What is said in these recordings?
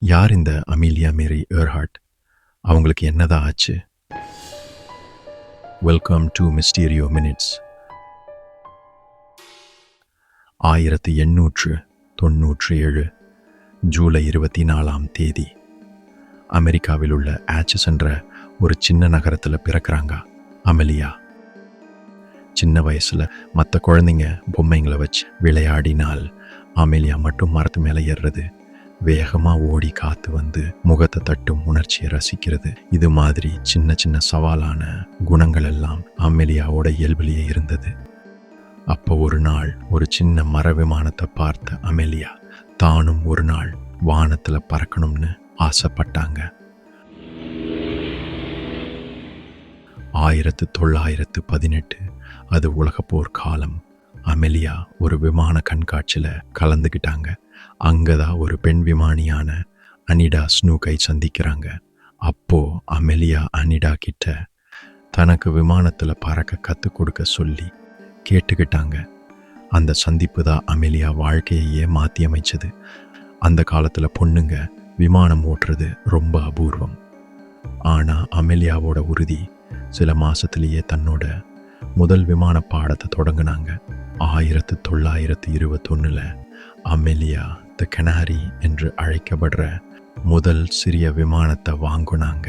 யார் இந்த அமீலியா மேரி ஏர்ஹார்ட்? அவங்களுக்கு என்னதான் ஆச்சு? Welcome to Mysterio minutes. 1897 July 24 அமெரிக்காவில் உள்ள ஆச்சஸ் என்ற ஒரு சின்ன நகரத்தில் பிறக்கிறாங்க அமெலியா. சின்ன வயசுல மற்ற குழந்தைங்க பொம்மைங்களை வச்சு விளையாடினால் அமெலியா மட்டும் மரத்து மேலே ஏறுறது, வேகமா ஓடி காத்து வந்து முகத்தை தட்டும் உணர்ச்சியை ரசிக்கிறது, இது மாதிரி சின்ன சின்ன சவாலான குணங்கள் எல்லாம் அமெலியாவோட இயல்பிலேயே இருந்தது. அப்போ ஒரு நாள் ஒரு சின்ன மர விமானத்தை பார்த்த அமெலியா தானும் ஒரு நாள் வானத்துல பறக்கணும்னு ஆசைப்பட்டாங்க. 1918 அது உலகப்போர் காலம். அமெலியா ஒரு விமான கண்காட்சியில் கலந்துக்கிட்டாங்க. அங்கதான் ஒரு பெண் விமானியான அனிடா ஸ்னூக்கை சந்திக்கிறாங்க. அப்போ அமெலியா அனிடா கிட்ட தனக்கு விமானத்தில் பறக்க கற்றுக் கொடுக்க சொல்லி கேட்டுக்கிட்டாங்க. அந்த சந்திப்பு தான் அமெலியா வாழ்க்கையே மாற்றி அமைச்சது. அந்த காலத்தில் பொண்ணுங்க விமானம் ஓட்டுறது ரொம்ப அபூர்வம். ஆனால் அமெலியாவோட உறுதி சில மாசத்திலேயே தன்னோட முதல் விமான பாடத்தை தொடங்கினாங்க. 1921 அமெலியா த கெனாரி என்று அழைக்கப்படுற முதல் சிறிய விமானத்தை வாங்கினாங்க.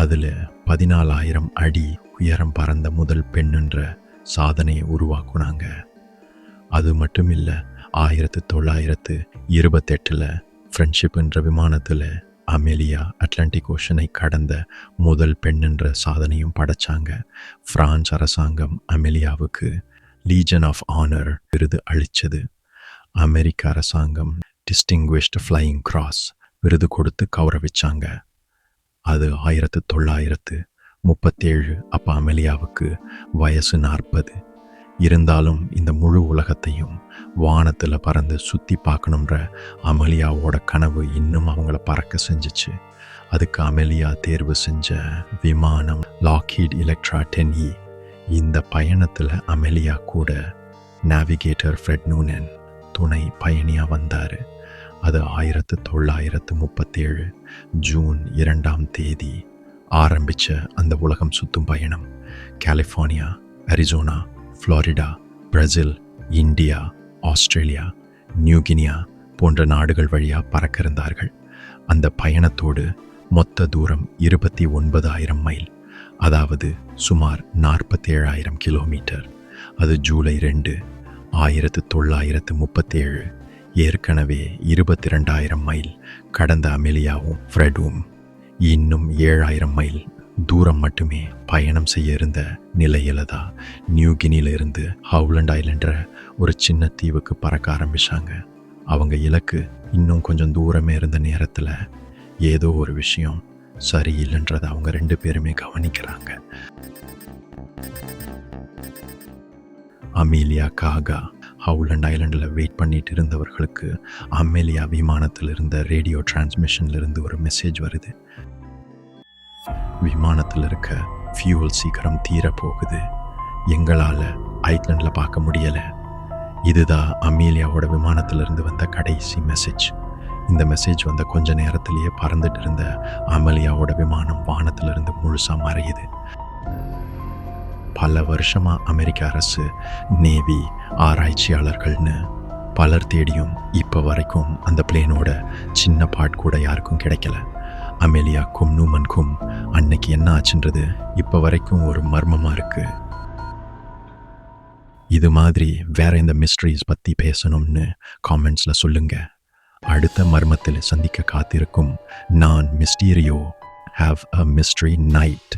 அதில் 14,000 அடி உயரம் பறந்த முதல் பெண்ணுன்ற சாதனையை உருவாக்குனாங்க. அது மட்டும் இல்லை, 1928 ஃப்ரெண்ட்ஷிப் என்ற விமானத்தில் அமெலியா அட்லாண்டிக் ஓஷனை கடந்த முதல் பெண் என்ற சாதனையும் படைச்சாங்க. பிரான்ஸ் அரசாங்கம் அமெலியாவுக்கு லீஜன் ஆஃப் ஆனர் விருது அளித்தது. அமெரிக்க அரசாங்கம் டிஸ்டிங்விஷ்டு ஃப்ளையிங் கிராஸ் விருது கொடுத்து கௌரவிச்சாங்க. அது 1937. அப்போ அமெலியாவுக்கு வயசு 40. இருந்தாலும் இந்த முழு உலகத்தையும் வானத்தில் பறந்து சுற்றி பார்க்கணுன்ற அமெலியாவோட கனவு இன்னும் அவங்கள பறக்க செஞ்சிச்சு. அதுக்கு அமெலியா தேர்வு செஞ்ச விமானம் லாக்ஹீட் எலக்ட்ரா 10E. இந்த பயணத்தில் அமெலியா கூட நேவிகேட்டர் ஃப்ரெட் நூனன் துணை பயணியாக வந்தார். அது 1937 ஜூன் 2 ஆரம்பித்த அந்த உலகம் சுற்றும் பயணம் California, Arizona, Florida, Brazil, India, Australia, New Guinea போன்ற நாடுகள் வழியாக பறக்க இருந்தார்கள். அந்த பயணத்தோடு மொத்த தூரம் 29,000 மைல், அதாவது சுமார் 47,000 கிலோமீட்டர். அது ஜூலை 2, 1937. ஏற்கனவே 22,000 மைல் கடந்த அமெலியாவும் ஃப்ரெடும் இன்னும் 7,000 மைல் தூரம் மட்டுமே பயணம் செய்ய இருந்த நிலையில தான் நியூகினியிலிருந்து ஹவுலண்ட் ஐலண்ட்ற ஒரு சின்ன தீவுக்கு பறக்க ஆரம்பிச்சாங்க. அவங்க இலக்கு இன்னும் கொஞ்சம் தூரமே இருந்த நேரத்தில் ஏதோ ஒரு விஷயம் சரியில்லைன்றதை அவங்க 2 பேருமே கவனிக்கிறாங்க. அமீலியா காகா ஹவுலண்ட் ஐலண்டில் வெயிட் பண்ணிட்டு இருந்தவர்களுக்கு அமெலியா விமானத்தில் இருந்த ரேடியோ டிரான்ஸ்மிஷன்லேருந்து ஒரு மெசேஜ் வருது. விமானத்தில் இருக்க ஃபியூல் சீக்கிரம் தீரப்போகுது, எங்களால் ஐஸ்லாண்டில் பார்க்க முடியலை. இதுதான் அமீலியாவோட விமானத்திலிருந்து வந்த கடைசி மெசேஜ். இந்த மெசேஜ் வந்த கொஞ்ச நேரத்திலேயே பறந்துட்டு இருந்த அமேலியாவோட விமானம் வானத்திலிருந்து முழுசாக மறையுது. பல வருஷமாக அமெரிக்க அரசு, நேவி, ஆராய்ச்சியாளர்கள்னு பலர் தேடியும் இப்போ வரைக்கும் அந்த பிளேனோட சின்ன பார்ட் கூட யாருக்கும் கிடைக்கல. அமேலியாக்கும் நூமனுக்கும் அன்னைக்கு என்ன ஆச்சுன்றது இப்போ வரைக்கும் ஒரு மர்மமாக இருக்குது. இது மாதிரி வேற இந்த மிஸ்ட்ரிஸ் பற்றி பேசணும்னு காமெண்ட்ஸில் சொல்லுங்கள். அடுத்த மர்மத்தில் சந்திக்க காத்திருக்கும் நான் Mysterio. Have a mystery night.